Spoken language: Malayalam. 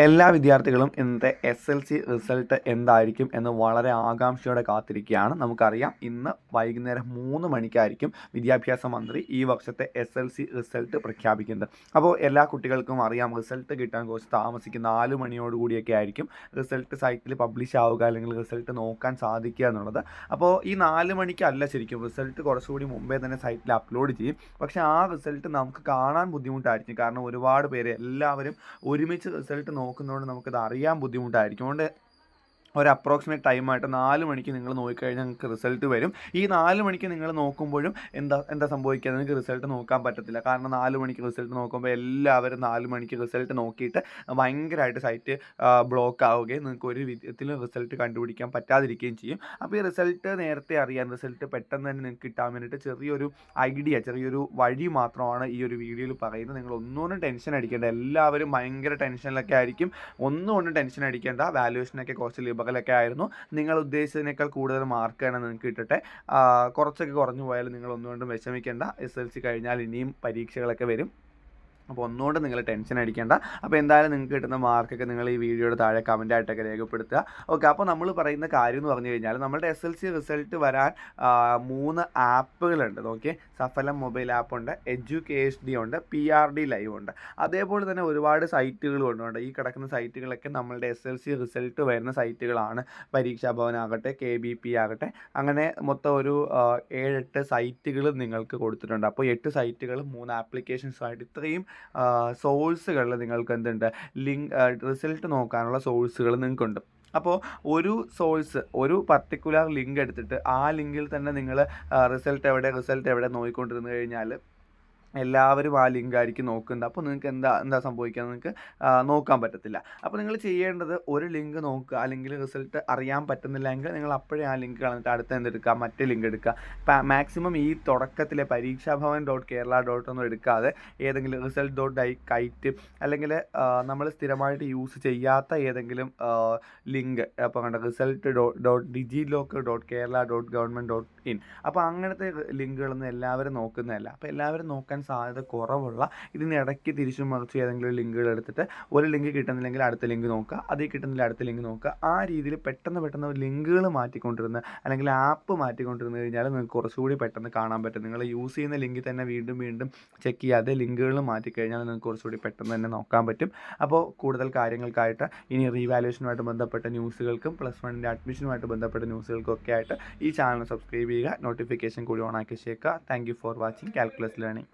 എല്ലാ വിദ്യാർത്ഥികളും ഇന്നത്തെ SLC റിസൾട്ട് എന്തായിരിക്കും എന്ന് വളരെ ആകാംക്ഷയോടെ കാത്തിരിക്കുകയാണ്. നമുക്കറിയാം ഇന്ന് വൈകുന്നേരം 3 മണിക്കായിരിക്കും വിദ്യാഭ്യാസ മന്ത്രി ഈ വർഷത്തെ SLC റിസൾട്ട് പ്രഖ്യാപിക്കുന്നത്. അപ്പോൾ എല്ലാ കുട്ടികൾക്കും അറിയാം റിസൾട്ട് കിട്ടാൻ കുറച്ച് താമസിക്കും. 4 മണിയോടുകൂടിയൊക്കെ ആയിരിക്കും റിസൾട്ട് സൈറ്റിൽ പബ്ലിഷ് ആവുക, അല്ലെങ്കിൽ റിസൾട്ട് നോക്കാൻ സാധിക്കുക എന്നുള്ളത്. അപ്പോൾ ഈ 4 മണിക്കല്ല ശരിക്കും, റിസൾട്ട് കുറച്ചുകൂടി മുമ്പേ തന്നെ സൈറ്റിൽ അപ്ലോഡ് ചെയ്യും. പക്ഷേ ആ റിസൾട്ട് നമുക്ക് കാണാൻ ബുദ്ധിമുട്ടായിരിക്കും. കാരണം ഒരുപാട് പേര് എല്ലാവരും ഒരുമിച്ച് റിസൾട്ട് നോക്കുന്നതുകൊണ്ട് നമുക്കത് അറിയാൻ ബുദ്ധിമുട്ടായിരിക്കും. അതുകൊണ്ട് ഒരു അപ്രോക്സിമേറ്റ് ടൈമായിട്ട് 4 മണിക്ക് നിങ്ങൾ നോക്കിക്കഴിഞ്ഞാൽ നിങ്ങൾക്ക് റിസൾട്ട് വരും. ഈ 4 മണിക്ക് നിങ്ങൾ നോക്കുമ്പോഴും എന്താ സംഭവിക്കുക, നിങ്ങൾക്ക് റിസൾട്ട് നോക്കാൻ പറ്റത്തില്ല. കാരണം 4 മണിക്ക് റിസൾട്ട് നോക്കുമ്പോൾ എല്ലാവരും 4 മണിക്ക് റിസൾട്ട് നോക്കിയിട്ട് ഭയങ്കരമായിട്ട് സൈറ്റ് ബ്ലോക്ക് ആവുകയും നിങ്ങൾക്ക് ഒരു വിധത്തിലും റിസൾട്ട് കണ്ടുപിടിക്കാൻ പറ്റാതിരിക്കുകയും ചെയ്യും. അപ്പോൾ ഈ റിസൾട്ട് നേരത്തെ അറിയാൻ, റിസൾട്ട് പെട്ടെന്ന് തന്നെ നിങ്ങൾക്ക് കിട്ടാൻ വേണ്ടിയിട്ട് ചെറിയൊരു വഴി മാത്രമാണ് ഈ ഒരു വീഡിയോയിൽ പറയുന്നത്. നിങ്ങൾ ഒന്നുകൊണ്ടും ടെൻഷൻ അടിക്കേണ്ട. എല്ലാവരും ഭയങ്കര ടെൻഷനിലൊക്കെ ആയിരിക്കും. ഒന്നുകൊണ്ടും ടെൻഷൻ അടിക്കേണ്ട. വാല്യുവേഷനൊക്കെ കുറച്ച് ലിബറലൊക്കെ ആയിരുന്നു. നിങ്ങൾ ഉദ്ദേശിച്ചതിനേക്കാൾ കൂടുതൽ മാർക്ക് തന്നെ നിങ്ങൾക്ക് കിട്ടട്ടെ. കുറച്ചൊക്കെ കുറഞ്ഞു പോയാലും നിങ്ങൾ ഒന്നുകൊണ്ടും വിഷമിക്കേണ്ട. SLC കഴിഞ്ഞാൽ ഇനിയും പരീക്ഷകളൊക്കെ വരും. അപ്പോൾ ഒന്നുകൊണ്ട് നിങ്ങൾ ടെൻഷൻ അടിക്കേണ്ട. അപ്പോൾ എന്തായാലും നിങ്ങൾക്ക് കിട്ടുന്ന മാർക്കൊക്കെ നിങ്ങൾ ഈ വീഡിയോയുടെ താഴെ കമൻറ്റായിട്ടൊക്കെ രേഖപ്പെടുത്തുക. ഓക്കെ, അപ്പോൾ നമ്മൾ പറയുന്ന കാര്യം എന്ന് പറഞ്ഞു കഴിഞ്ഞാൽ നമ്മുടെ SLC റിസൾട്ട് വരാൻ 3 ആപ്പുകളുണ്ട്. നോക്കിയേ, സഫലം മൊബൈൽ ആപ്പുണ്ട്, EduKSD ഉണ്ട്, PRD ലൈവ് ഉണ്ട്. അതേപോലെ തന്നെ ഒരുപാട് സൈറ്റുകളും ഉണ്ട്. ഈ കിടക്കുന്ന സൈറ്റുകളൊക്കെ നമ്മളുടെ SLC റിസൾട്ട് വരുന്ന സൈറ്റുകളാണ്. പരീക്ഷാ ഭവൻ ആകട്ടെ, KBP ആകട്ടെ, അങ്ങനെ മൊത്തം ഒരു 7-8 സൈറ്റുകൾ നിങ്ങൾക്ക് കൊടുത്തിട്ടുണ്ട്. അപ്പോൾ 8 സൈറ്റുകളും 3 ആപ്ലിക്കേഷൻസുമായിട്ട് ഇത്രയും സോഴ്സുകളിൽ നിങ്ങൾക്ക് എന്തുണ്ട്, റിസൾട്ട് നോക്കാനുള്ള സോഴ്സുകൾ നിങ്ങൾക്കുണ്ട്. അപ്പോൾ ഒരു പർട്ടിക്കുലർ ലിങ്ക് എടുത്തിട്ട് ആ ലിങ്കിൽ തന്നെ നിങ്ങൾ റിസൾട്ട് എവിടെ നോക്കിക്കൊണ്ടിരുന്നു കഴിഞ്ഞാൽ എല്ലാവരും ആ ലിങ്ക് ആയിരിക്കും നോക്കുന്നത്. അപ്പോൾ നിങ്ങൾക്ക് എന്താ സംഭവിക്കുക, നിങ്ങൾക്ക് നോക്കാൻ പറ്റത്തില്ല. അപ്പോൾ നിങ്ങൾ ചെയ്യേണ്ടത്, ഒരു ലിങ്ക് നോക്കുക, അല്ലെങ്കിൽ റിസൾട്ട് അറിയാൻ പറ്റുന്നില്ലെങ്കിൽ നിങ്ങൾ അപ്പോഴേ ആ ലിങ്ക് കളഞ്ഞിട്ട് അടുത്ത എന്തെടുക്കുക, മറ്റേ ലിങ്ക് എടുക്കുക. മാക്സിമം ഈ തുടക്കത്തിലെ പരീക്ഷാഭവൻ.kerala ഒന്നും എടുക്കാതെ ഏതെങ്കിലും result.kite അല്ലെങ്കിൽ നമ്മൾ സ്ഥിരമായിട്ട് യൂസ് ചെയ്യാത്ത ഏതെങ്കിലും ലിങ്ക്, അപ്പോൾ കണ്ട result.digilocker.kerala.government.in, അപ്പോൾ അങ്ങനത്തെ ലിങ്കുകളൊന്നും എല്ലാവരും നോക്കുന്നതല്ല. അപ്പോൾ എല്ലാവരും നോക്കാൻ സാധ്യത കുറവുള്ള, ഇതിനിടയ്ക്ക് തിരിച്ചും മറിച്ച് ഏതെങ്കിലും ലിങ്കുകൾ എടുത്തിട്ട് ഒരു ലിങ്ക് കിട്ടുന്നില്ലെങ്കിൽ അടുത്ത ലിങ്ക് നോക്കുക, അതിൽ കിട്ടുന്നില്ല അടുത്ത ലിങ്ക് നോക്കുക. ആ രീതിയിൽ പെട്ടെന്ന് ലിങ്കുകൾ മാറ്റിക്കൊണ്ടിരുന്ന്, അല്ലെങ്കിൽ ആപ്പ് മാറ്റിക്കൊണ്ടിരുന്ന് കഴിഞ്ഞാൽ നിങ്ങൾക്ക് കുറച്ചുകൂടി പെട്ടെന്ന് കാണാൻ പറ്റും. നിങ്ങൾ യൂസ് ചെയ്യുന്ന ലിങ്കിൽ തന്നെ വീണ്ടും ചെക്ക് ചെയ്യാതെ ലിങ്കുകൾ മാറ്റിക്കഴിഞ്ഞാൽ നിങ്ങൾക്ക് കുറച്ചുകൂടി പെട്ടെന്ന് തന്നെ നോക്കാൻ പറ്റും. അപ്പോൾ കൂടുതൽ കാര്യങ്ങൾക്കായിട്ട് ഇനി റീവാലുവേഷനുമായിട്ട് ബന്ധപ്പെട്ട ന്യൂസുകൾക്കും +1 അഡ്മിഷനുമായിട്ട് ബന്ധപ്പെട്ട ന്യൂസുകൾക്കും ഒക്കെ ആയിട്ട് ഈ ചാനൽ സബ്സ്ക്രൈബ് ചെയ്യുക, നോട്ടിഫിക്കേഷൻ കൂടി ഓൺ ആക്കി വെച്ചേക്കുക. Thank you for watching calculus learning.